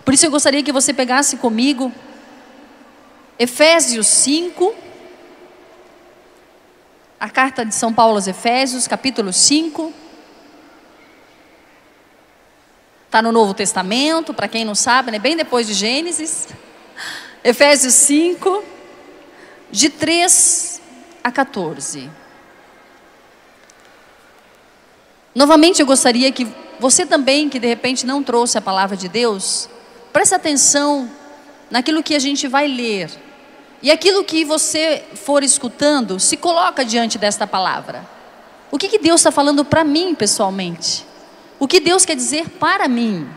Por isso eu gostaria que você pegasse comigo Efésios 5, a carta de São Paulo aos Efésios, capítulo 5. Está no Novo Testamento, para quem não sabe, né? Bem depois de Gênesis. Efésios 5, de 3 a 14. Novamente eu gostaria que você também, que de repente não trouxe a palavra de Deus, preste atenção naquilo que a gente vai ler. E aquilo que você for escutando, se coloca diante desta palavra. O que Deus está falando para mim pessoalmente? O que Deus quer dizer para mim?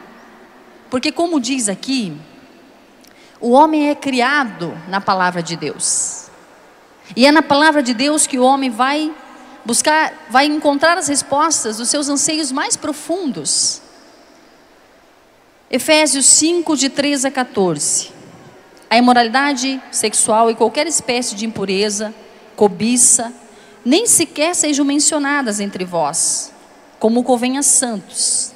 Porque como diz aqui, o homem é criado na palavra de Deus. E é na palavra de Deus que o homem vai buscar, vai encontrar as respostas dos seus anseios mais profundos. Efésios 5, de 3 a 14. A imoralidade sexual e qualquer espécie de impureza, cobiça, nem sequer sejam mencionadas entre vós, como convém a santos.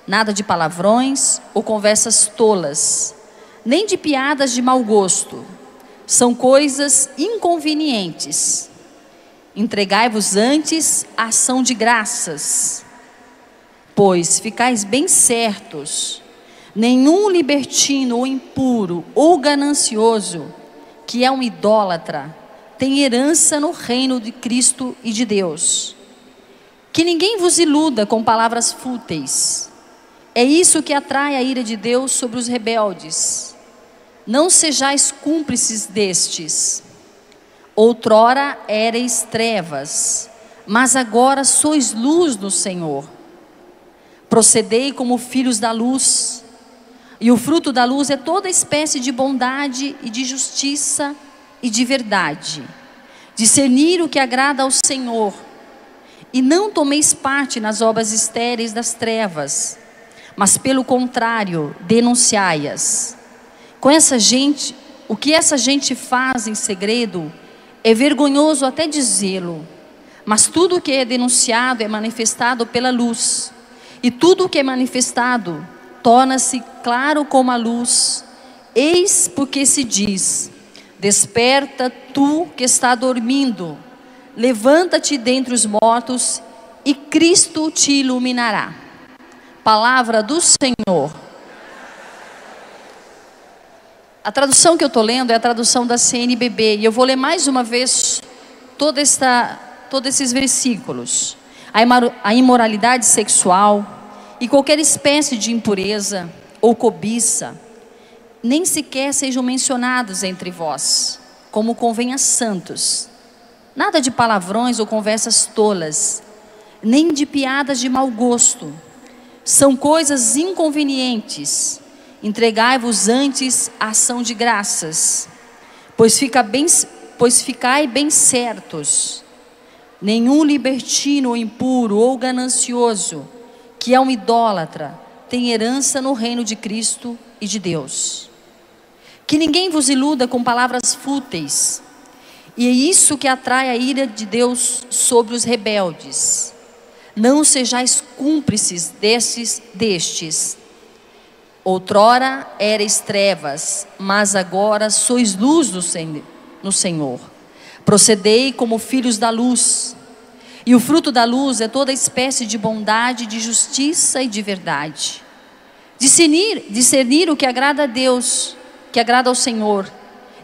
Nada de palavrões ou conversas tolas, nem de piadas de mau gosto. São coisas inconvenientes. Entregai-vos antes à ação de graças, pois ficais bem certos, nenhum libertino ou impuro ou ganancioso, que é um idólatra, tem herança no reino de Cristo e de Deus. Que ninguém vos iluda com palavras fúteis. É isso que atrai a ira de Deus sobre os rebeldes. Não sejais cúmplices destes. Outrora éreis trevas, mas agora sois luz no Senhor. Procedei como filhos da luz, e o fruto da luz é toda espécie de bondade e de justiça e de verdade. Discernir o que agrada ao Senhor, e não tomeis parte nas obras estéreis das trevas, mas pelo contrário, denunciai-as. Com essa gente, o que essa gente faz em segredo é vergonhoso até dizê-lo, mas tudo o que é denunciado é manifestado pela luz, e tudo o que é manifestado torna-se claro como a luz. Eis porque se diz: desperta tu que está dormindo, levanta-te dentre os mortos, e Cristo te iluminará. Palavra do Senhor. A tradução que eu estou lendo é a tradução da CNBB, e eu vou ler mais uma vez todos esses versículos. A imoralidade sexual e qualquer espécie de impureza ou cobiça, nem sequer sejam mencionados entre vós, como convém a santos. Nada de palavrões ou conversas tolas, nem de piadas de mau gosto. São coisas inconvenientes. Entregai-vos antes à ação de graças, pois ficai bem certos. Nenhum libertino ou impuro ou ganancioso, que é um idólatra, tem herança no reino de Cristo e de Deus. Que ninguém vos iluda com palavras fúteis, e é isso que atrai a ira de Deus sobre os rebeldes. Não sejais cúmplices destes. Outrora éreis trevas, mas agora sois luz no Senhor. Procedei como filhos da luz, e o fruto da luz é toda espécie de bondade, de justiça e de verdade. Discernir o que agrada a Deus, que agrada ao Senhor,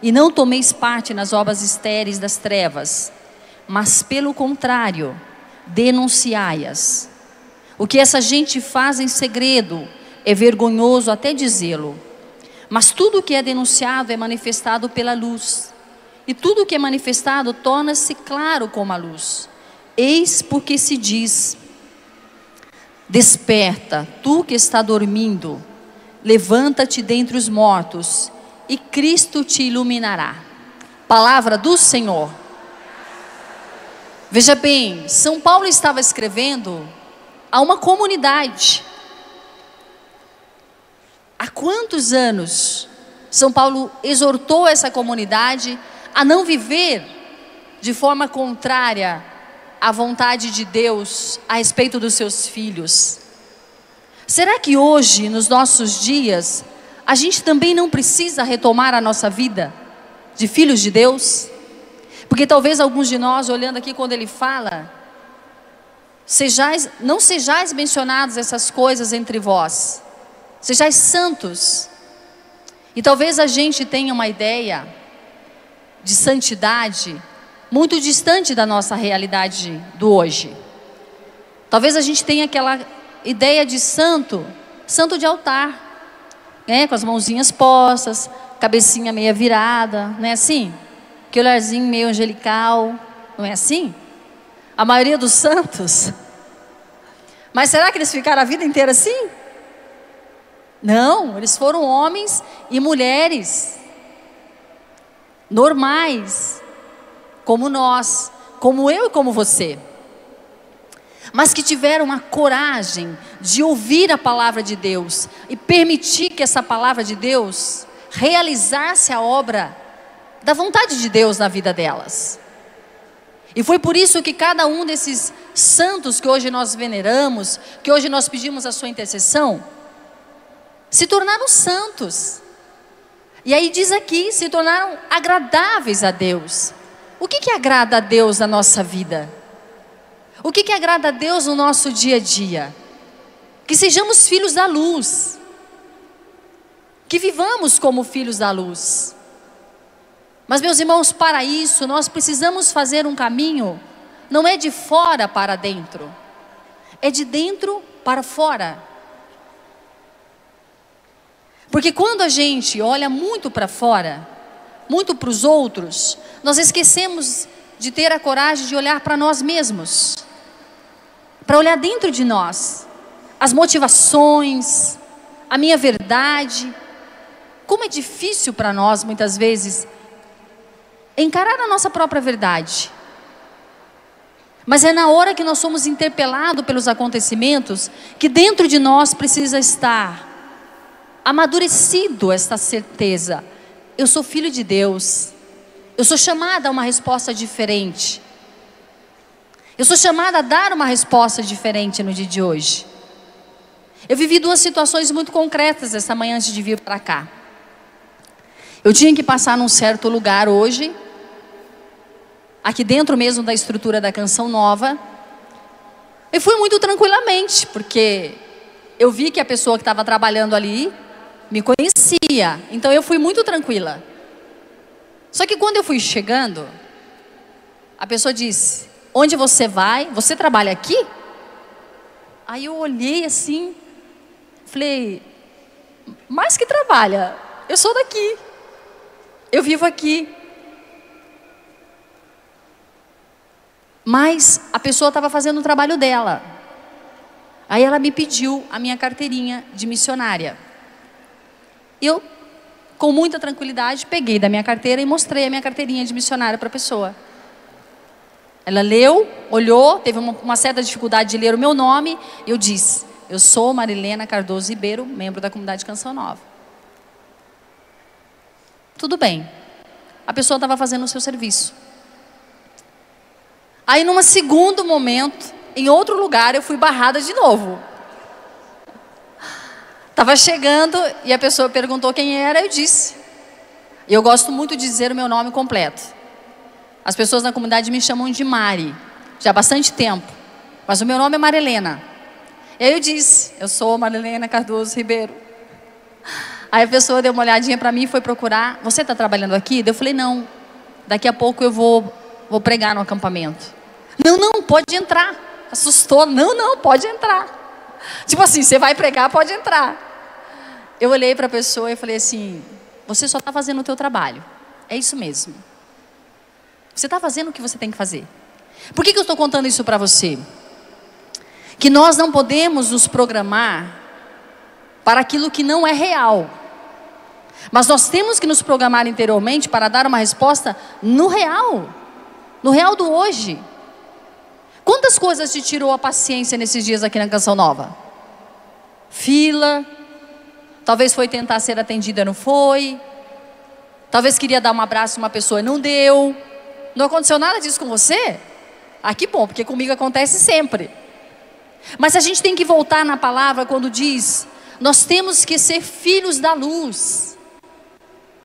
e não tomeis parte nas obras estéreis das trevas, mas pelo contrário, denunciai-as. O que essa gente faz em segredo é vergonhoso até dizê-lo, mas tudo o que é denunciado é manifestado pela luz, e tudo o que é manifestado torna-se claro como a luz. Eis porque se diz: desperta, tu que está dormindo, levanta-te dentre os mortos, e Cristo te iluminará. Palavra do Senhor. Veja bem, São Paulo estava escrevendo a uma comunidade. Há quantos anos São Paulo exortou essa comunidade a não viver de forma contrária à vontade de Deus a respeito dos seus filhos? Será que hoje, nos nossos dias, a gente também não precisa retomar a nossa vida de filhos de Deus? Porque talvez alguns de nós, olhando aqui quando ele fala, não sejais mencionados essas coisas entre vós, sejais santos. E talvez a gente tenha uma ideia de santidade muito distante da nossa realidade do hoje. Talvez a gente tenha aquela ideia de santo de altar, né? Com as mãozinhas postas, cabecinha meia virada, não é assim? Que olharzinho meio angelical, não é assim? A maioria dos santos. Mas será que eles ficaram a vida inteira assim? Não, eles foram homens e mulheres normais, como nós, como eu e como você, mas que tiveram a coragem de ouvir a palavra de Deus e permitir que essa palavra de Deus realizasse a obra da vontade de Deus na vida delas. E foi por isso que cada um desses santos que hoje nós veneramos, que hoje nós pedimos a sua intercessão, se tornaram santos. E aí diz aqui, se tornaram agradáveis a Deus. O que agrada a Deus na nossa vida? O que agrada a Deus no nosso dia a dia? Que sejamos filhos da luz, que vivamos como filhos da luz. Mas, meus irmãos, para isso nós precisamos fazer um caminho, não é de fora para dentro, é de dentro para fora. Porque quando a gente olha muito para fora, muito para os outros, nós esquecemos de ter a coragem de olhar para nós mesmos, para olhar dentro de nós, as motivações, a minha verdade. Como é difícil para nós muitas vezes encarar a nossa própria verdade. Mas é na hora que nós somos interpelados pelos acontecimentos que dentro de nós precisa estar amadurecido esta certeza: eu sou filho de Deus, eu sou chamada a uma resposta diferente, eu sou chamada a dar uma resposta diferente no dia de hoje. Eu vivi duas situações muito concretas essa manhã antes de vir para cá. Eu tinha que passar num certo lugar hoje, aqui dentro mesmo da estrutura da Canção Nova. Eu fui muito tranquilamente, porque eu vi que a pessoa que estava trabalhando ali me conhecia, então eu fui muito tranquila. Só que quando eu fui chegando, a pessoa disse: onde você vai? Você trabalha aqui? Aí eu olhei assim, falei: mas que trabalha? Eu sou daqui, eu vivo aqui. Mas a pessoa estava fazendo o trabalho dela. Aí ela me pediu a minha carteirinha de missionária. Eu, com muita tranquilidade, peguei da minha carteira e mostrei a minha carteirinha de missionária para a pessoa. Ela leu, olhou, teve uma certa dificuldade de ler o meu nome. Eu disse: eu sou Marilena Cardoso Ribeiro, membro da comunidade Canção Nova. Tudo bem. A pessoa estava fazendo o seu serviço. Aí, num segundo momento, em outro lugar, eu fui barrada de novo. Estava chegando e a pessoa perguntou quem era, eu disse. E eu gosto muito de dizer o meu nome completo. As pessoas na comunidade me chamam de Mari, já há bastante tempo. Mas o meu nome é Marilena. E aí eu disse: eu sou Marilena Cardoso Ribeiro. Aí a pessoa deu uma olhadinha para mim e foi procurar: você está trabalhando aqui? Eu falei: não, daqui a pouco eu vou pregar no acampamento. Não, pode entrar. Assustou: não, pode entrar. Tipo assim, você vai pregar, pode entrar. Eu olhei para a pessoa e falei assim: você só está fazendo o teu trabalho. É isso mesmo. Você está fazendo o que você tem que fazer. Por que eu estou contando isso para você? Que nós não podemos nos programar para aquilo que não é real. Mas nós temos que nos programar interiormente para dar uma resposta no real do hoje. Quantas coisas te tirou a paciência nesses dias aqui na Canção Nova? Fila, talvez foi tentar ser atendida, não foi. Talvez queria dar um abraço a uma pessoa e não deu. Não aconteceu nada disso com você? Ah, que bom, porque comigo acontece sempre. Mas a gente tem que voltar na palavra quando diz: Nós temos que ser filhos da luz.